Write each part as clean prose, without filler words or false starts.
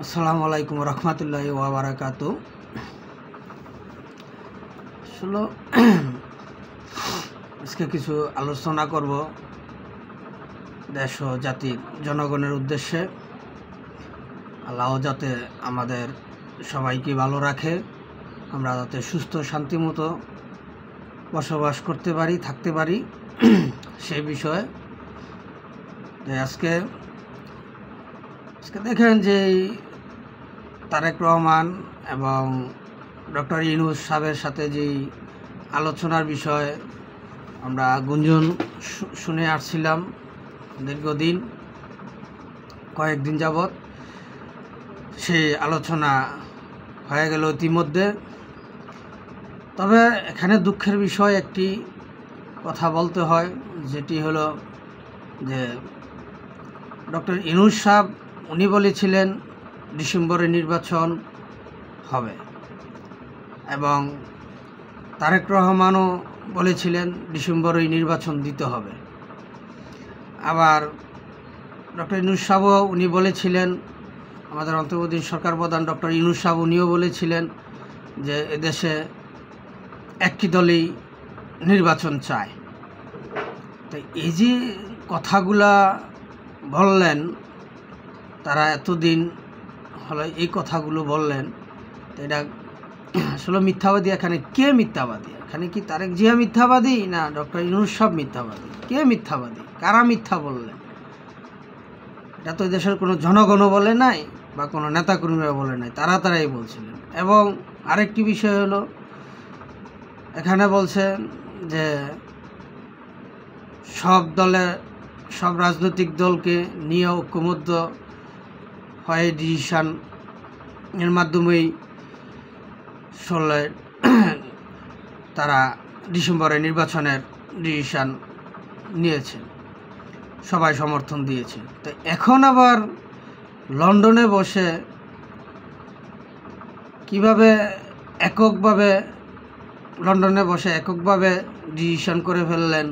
আসসালামু আলাইকুম রহমতুল্লাহি ওয়া বারাকাতু। আসলে আজকে কিছু আলোচনা করব দেশ ও জাতির জনগণের উদ্দেশ্যে। আল্লাহ যাতে আমাদের সবাইকে ভালো রাখে, আমরা যাতে সুস্থ শান্তিমতো বসবাস করতে পারি, থাকতে পারি, সেই বিষয়ে আজকে দেখেন যে তারেক রহমান এবং ডক্টর ইউনূস সাহেবের সাথে যেই আলোচনার বিষয়ে আমরা গুঞ্জন শুনে আসছিলাম দীর্ঘদিন, কয়েকদিন যাবৎ সেই আলোচনা হয়ে গেল ইতিমধ্যে। তবে এখানে দুঃখের বিষয় একটি কথা বলতে হয়, যেটি হলো যে ডক্টর ইউনূস সাহেব উনি বলেছিলেন ডিসেম্বরে নির্বাচন হবে, এবং তারেক রহমানও বলেছিলেন ডিসেম্বরেই নির্বাচন দিতে হবে। আবার ডক্টর ইউনূস সাহেবও উনি বলেছিলেন, আমাদের অন্তর্বর্তী সরকার প্রধান ডক্টর ইউনূস সাহেব উনিও বলেছিলেন যে এদেশে একটি দলই নির্বাচন চায়। তো এই যে কথাগুলা বললেন, তারা এতদিন হলো এই কথাগুলো বললেন, তো এটা আসলে মিথ্যাবাদী। এখানে কে মিথ্যাবাদী? এখানে কি তারেক জিয়া মিথ্যাবাদী না ডক্টর ইউনূস সাহেব মিথ্যাবাদী? কে মিথ্যাবাদী? কারা মিথ্যা বললেন? এটা তো দেশের কোনো জনগণও বলে নাই বা কোনো নেতাকর্মীরা বলে নাই, তারাই বলছিলেন। এবং আরেকটি বিষয় হলো, এখানে বলছেন যে সব রাজনৈতিক দলকে নিয়ে ঐক্যমত্য হয়ে ডিসিশনের মাধ্যমেই তারা ডিসেম্বরে নির্বাচনের ডিসিশন নিয়েছেন, সবাই সমর্থন দিয়েছে। তো এখন আবার লন্ডনে বসে কিভাবে এককভাবে ডিসিশন করে ফেললেন,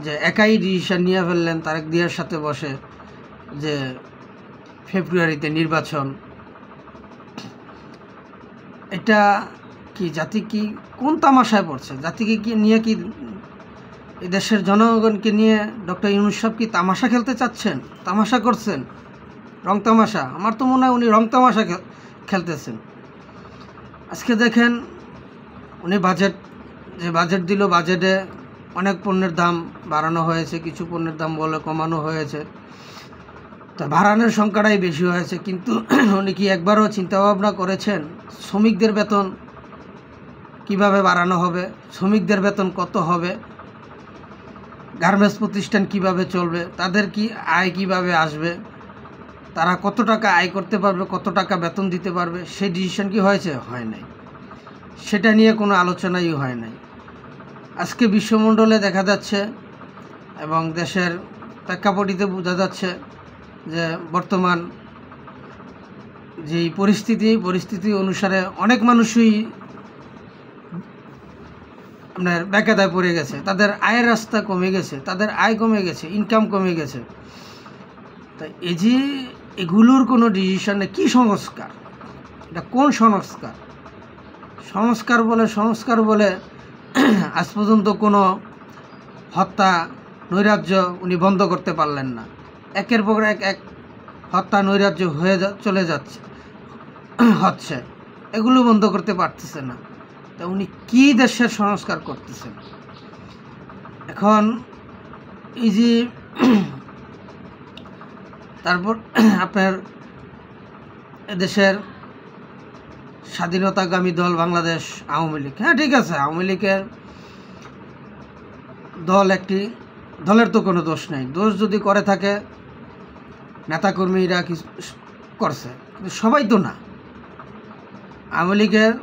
যে একাই ডিসিশন নিয়ে ফেললেন তারেক জিয়ার সাথে বসে যে ফেব্রুয়ারিতে নির্বাচন। এটা কি জাতি কি কোন তামাশায় পড়ছে? জাতিকে কি নিয়ে, কি এই দেশের জনগণকে নিয়ে ডক্টর ইউনূস সাহেব কি তামাশা খেলতে চাচ্ছেন? তামাশা করছেন, রং তামাশা। আমার তো মনে হয় উনি রং তামাশা খেলতেছেন। আজকে দেখেন উনি বাজেট দিল, বাজেটে অনেক পণ্যের দাম বাড়ানো হয়েছে, কিছু পণ্যের দাম বলে কমানো হয়েছে। তা বাড়ানোর সংখ্যাটাই বেশি হয়েছে, কিন্তু উনি কি একবারও চিন্তাভাবনা করেছেন শ্রমিকদের বেতন কিভাবে বাড়ানো হবে, শ্রমিকদের বেতন কত হবে, গার্মেন্টস প্রতিষ্ঠান কিভাবে চলবে, তাদের কি আয় কিভাবে আসবে, তারা কত টাকা আয় করতে পারবে, কত টাকা বেতন দিতে পারবে? সেই ডিসিশন কি হয়েছে? হয় নাই। সেটা নিয়ে কোনো আলোচনাই হয় নাই। আজকে বিশ্বমণ্ডলে দেখা যাচ্ছে এবং দেশের প্রেক্ষাপটিতে বোঝা যাচ্ছে যে বর্তমান যেই পরিস্থিতি অনুসারে অনেক মানুষই আপনার বেকায়দায় পড়ে গেছে, তাদের আয়ের রাস্তা কমে গেছে, তাদের আয় কমে গেছে, ইনকাম কমে গেছে। তাই এই যে এগুলোর কোনো ডিসিশনে কি সংস্কার? এটা কোন সংস্কার বলে আজ পর্যন্ত কোনো হত্যা নৈরাজ্য উনি বন্ধ করতে পারলেন না। একের পর এক হত্যা নৈরাজ্য হচ্ছে, এগুলো বন্ধ করতে পারতেছে না। তা উনি কি দেশের সংস্কার করতেছেন? এখন এই যে তারপর আপনার দেশের স্বাধীনতাগামী দল বাংলাদেশ আওয়ামী লীগ, হ্যাঁ ঠিক আছে, আওয়ামী লীগের দল একটি দলের তো কোনো দোষ নেই। দোষ যদি করে থাকে নেতাকর্মীরা কিছু করছে, কিন্তু সবাই তো না। আওয়ামী লীগের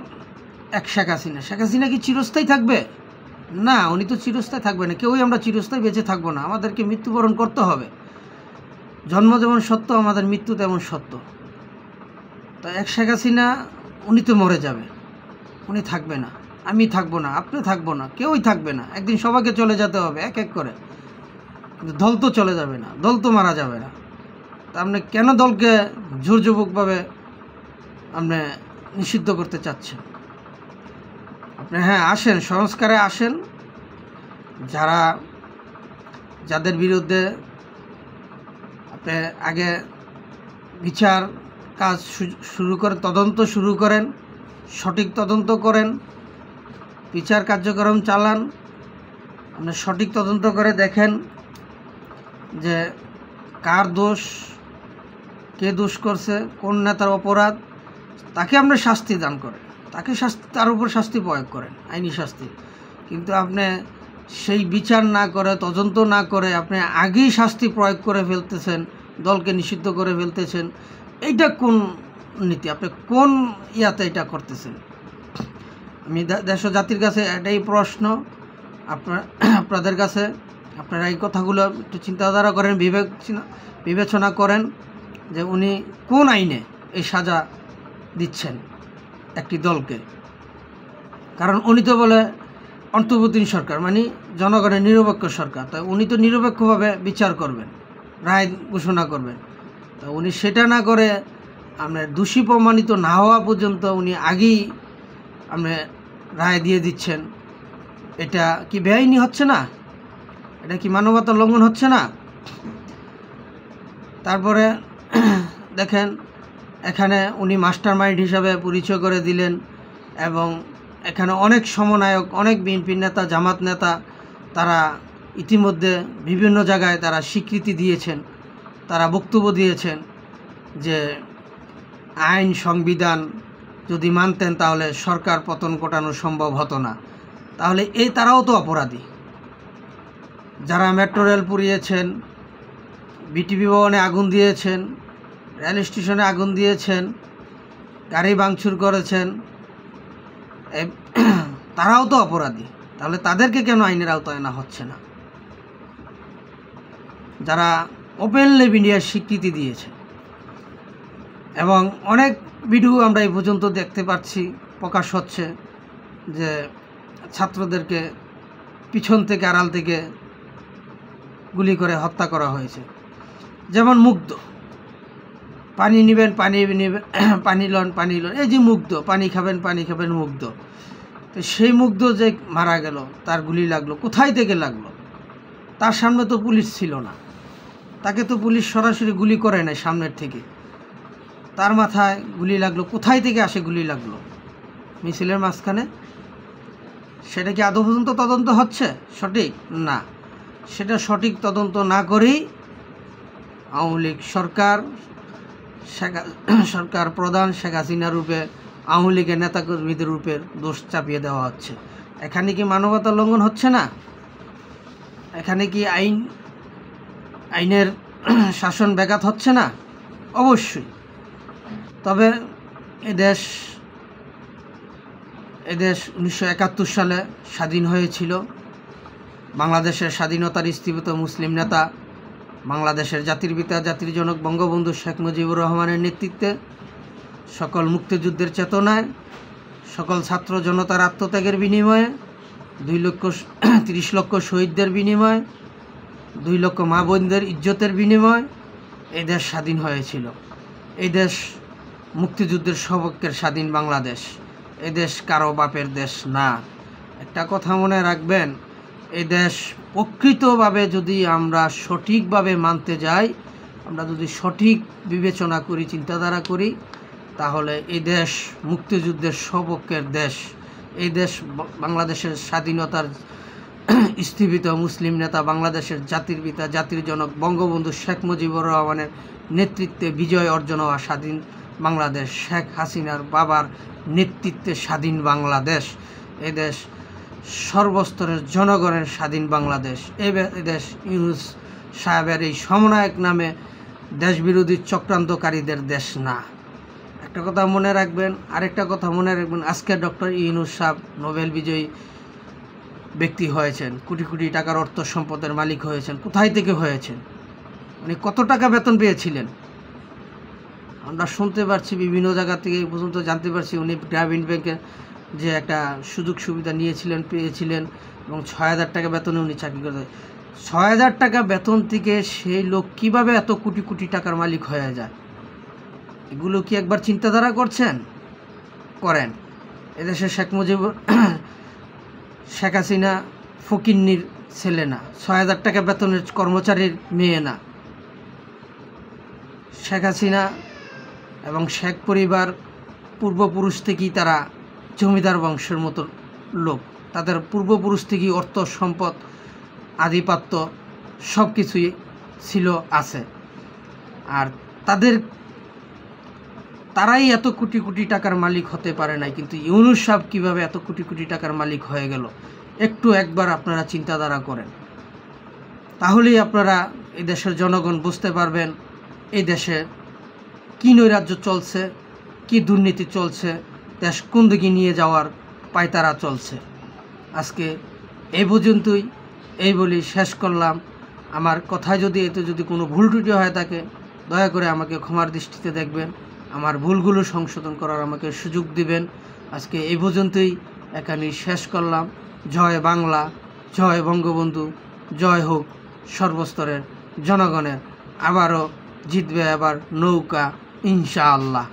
শেখ হাসিনা কি চিরস্থায়ী থাকবে? না, উনি তো চিরস্থায়ী থাকবে না। কেউই আমরা চিরস্থায়ী বেঁচে থাকবো না, আমাদেরকে মৃত্যুবরণ করতে হবে। জন্ম যেমন সত্য, আমাদের মৃত্যু তেমন সত্য। তা শেখ হাসিনা উনি তো মরে যাবে, উনি থাকবে না, আমি থাকবো না, আপনি থাকবো না, কেউই থাকবে না। একদিন সবাইকে চলে যেতে হবে এক এক করে, কিন্তু দল তো চলে যাবে না, দল তো মারা যাবে না। তা আপনি কেন দলকে জোরজবরদস্তিভাবে আপনি নিষিদ্ধ করতে চাচ্ছেন? আপনি হ্যাঁ আসেন, সংস্কারে আসেন, যাদের বিরুদ্ধে আপনি আগে বিচার কাজ শুরু করে তদন্ত শুরু করেন, সঠিক তদন্ত করেন, বিচার কার্যক্রম চালান। আপনি সঠিক তদন্ত করে দেখেন যে কার দোষ, কে দোষ করছে, কোন নেতার অপরাধ, তাকে আপনি শাস্তি দান করেন, তার উপর শাস্তি প্রয়োগ করেন, আইনি শাস্তি। কিন্তু আপনি সেই বিচার না করে, তদন্ত না করে আপনি আগেই শাস্তি প্রয়োগ করে ফেলতেছেন, দলকে নিষিদ্ধ করে ফেলতেছেন। এইটা কোন নীতি? আপনি কোন ইয়াতে এটা করতেছেন? আমি দেশ ও জাতির কাছে এটাই প্রশ্ন, আপনাদের কাছে। আপনারা এই কথাগুলো একটু চিন্তাধারা করেন, বিবেচনা করেন যে উনি কোন আইনে এই সাজা দিচ্ছেন একটি দলকে। কারণ উনি তো বলে অন্তর্বর্তীকালীন সরকার, মানে জনগণের নিরপেক্ষ সরকার। তাই উনি তো নিরপেক্ষভাবে বিচার করবেন, রায় ঘোষণা করবেন। তা উনি সেটা না করে আপনার দোষী প্রমাণিত না হওয়া পর্যন্ত উনি আগেই আপনি রায় দিয়ে দিচ্ছেন। এটা কি বেআইনি হচ্ছে না? এটা কি মানবতার লঙ্ঘন হচ্ছে না? তারপরে দেখেন, এখানে উনি মাস্টার মাইন্ড হিসাবে পরিচয় করে দিলেন, এবং এখানে অনেক সমন্বয়ক, অনেক বিএনপির নেতা, জামাত নেতা, তারা ইতিমধ্যে বিভিন্ন জায়গায় তারা স্বীকৃতি দিয়েছেন, তারা বক্তব্য দিয়েছেন যে আইন সংবিধান যদি মানতেন তাহলে সরকার পতন ঘটানো সম্ভব হতো না। তাহলে তারাও তো অপরাধী। যারা মেট্রো রেল পুড়িয়েছেন, বিটিভি ভবনে আগুন দিয়েছেন, রেল স্টেশনে আগুন দিয়েছেন, গাড়ি ভাঙচুর করেছেন, তারাও তো অপরাধী। তাহলে তাদেরকে কেন আইনের আওতায় আনা হচ্ছে না? যারা ওপেনলি মিডিয়ার স্বীকৃতি দিয়েছে, এবং অনেক ভিডিও আমরা এই পর্যন্ত দেখতে পাচ্ছি, প্রকাশ হচ্ছে যে ছাত্রদেরকে পিছন থেকে, আড়াল থেকে গুলি করে হত্যা করা হয়েছে। যেমন মুগ্ধ, পানি নেবেন, পানি লন, এই যে মুগ্ধ, পানি খাবেন মুগ্ধ। তো সেই মুগ্ধ যে মারা গেল, তার গুলি লাগলো, কোথায় থেকে লাগলো? তার সামনে তো পুলিশ ছিল না, তাকে তো পুলিশ সরাসরি গুলি করে নাই সামনের থেকে। তার মাথায় গুলি লাগলো, কোথায় থেকে আসে গুলি লাগলো? মিছিলের মাঝখানে। সেটা কি আদৌ পর্যন্ত তদন্ত হচ্ছে সঠিক? না, সেটা সঠিক তদন্ত না করেই আওয়ামী লীগ সরকার প্রধান শেখ হাসিনা রূপে আওয়ামী লীগের নেতাকর্মীদের রূপের দোষ চাপিয়ে দেওয়া হচ্ছে। এখানে কি মানবতার লঙ্ঘন হচ্ছে না? এখানে কি আইনের শাসন ব্যাঘাত হচ্ছে না? অবশ্যই। তবে এদেশ 1971 সালে স্বাধীন হয়েছিল। বাংলাদেশের স্বাধীনতার স্থীপিত মুসলিম নেতা, বাংলাদেশের জাতির পিতা, জাতির জনক বঙ্গবন্ধু শেখ মুজিবুর রহমানের নেতৃত্বে, সকল মুক্তিযুদ্ধের চেতনায়, সকল ছাত্র জনতার আত্মত্যাগের বিনিময়ে, 30 লক্ষ শহীদদের বিনিময়ে, 2 লক্ষ মা বোনদের ইজ্জতের বিনিময়ে এই দেশ স্বাধীন হয়েছিল। এই দেশ মুক্তিযুদ্ধের সপক্ষের স্বাধীন বাংলাদেশ। এই দেশ কারো বাপের দেশ না। একটা কথা মনে রাখবেন, এই দেশ প্রকৃতভাবে যদি আমরা সঠিকভাবে মানতে যাই, আমরা যদি সঠিক বিবেচনা করি, চিন্তাধারা করি, তাহলে এই দেশ মুক্তিযুদ্ধের সপক্ষের দেশ। এই দেশ বাংলাদেশের স্বাধীনতার স্থীপিত মুসলিম নেতা, বাংলাদেশের জাতির পিতা, জাতির জনক বঙ্গবন্ধু শেখ মুজিবুর রহমানের নেতৃত্বে বিজয় অর্জন হওয়া স্বাধীন বাংলাদেশ, শেখ হাসিনার বাবার নেতৃত্বে স্বাধীন বাংলাদেশ। এ দেশ সর্বস্তরের জনগণের স্বাধীন বাংলাদেশ। এ দেশ ইউনূস সাহেবের এই সমন্বয়ক নামে দেশবিরোধী চক্রান্তকারীদের দেশ না। একটা কথা মনে রাখবেন। আরেকটা কথা মনে রাখবেন, আজকে ডক্টর ইউনূস সাহেব নোবেল বিজয়ী ব্যক্তি হয়েছেন, কোটি কোটি টাকার অর্থ সম্পদের মালিক হয়েছেন। কোথায় থেকে হয়েছেন? উনি কত টাকা বেতন পেয়েছিলেন? আমরা শুনতে পারছি, বিভিন্ন জায়গা থেকে এই পর্যন্ত জানতে পারছি উনি গ্রামীণ ব্যাংকে যে একটা সুযোগ সুবিধা পেয়েছিলেন, এবং 6,000 টাকা বেতনে উনি চাকরি করতেন। ৬,০০০ টাকা বেতন থেকে সেই লোক কিভাবে এত কোটি কোটি টাকার মালিক হয়ে যায়? এগুলো কি একবার চিন্তাধারা করছেন? করেন। এদেশে শেখ হাসিনা ফকিন্নির ছেলে না, ৬,০০০ টাকা বেতনের কর্মচারীর মেয়ে না। শেখ হাসিনা এবং শেখ পরিবার পূর্বপুরুষ থেকেই তারা জমিদার বংশের মতো লোক। তাদের পূর্বপুরুষ থেকেই অর্থ সম্পদ আধিপত্য সব কিছুই ছিল, আছে। আর তারাই এত কোটি কোটি টাকার মালিক হতে পারে নাই, কিন্তু ইউনূস সাহেব কীভাবে এত কোটি কোটি টাকার মালিক হয়ে গেল? একবার আপনারা চিন্তাধারা করেন, তাহলেই আপনারা এই দেশের জনগণ বুঝতে পারবেন এই দেশে কী নৈরাজ্য চলছে, কি দুর্নীতি চলছে, দেশ কোন দিকে নিয়ে যাওয়ার পায়তারা চলছে। আজকে এই পর্যন্তই, এই বলি শেষ করলাম। আমার কথায় যদি কোনো ভুল ত্রুটি হয়ে থাকে, দয়া করে আমাকে ক্ষমার দৃষ্টিতে দেখবেন, আমার ভুলগুলো সংশোধন করার আমাকে সুযোগ দিবেন। আজকে এই পর্যন্তই, এখানেই শেষ করলাম। জয় বাংলা, জয় বঙ্গবন্ধু, জয় হোক সর্বস্তরের জনগণের। আবারও জিতবে আবার নৌকা, ইনশাআল্লাহ।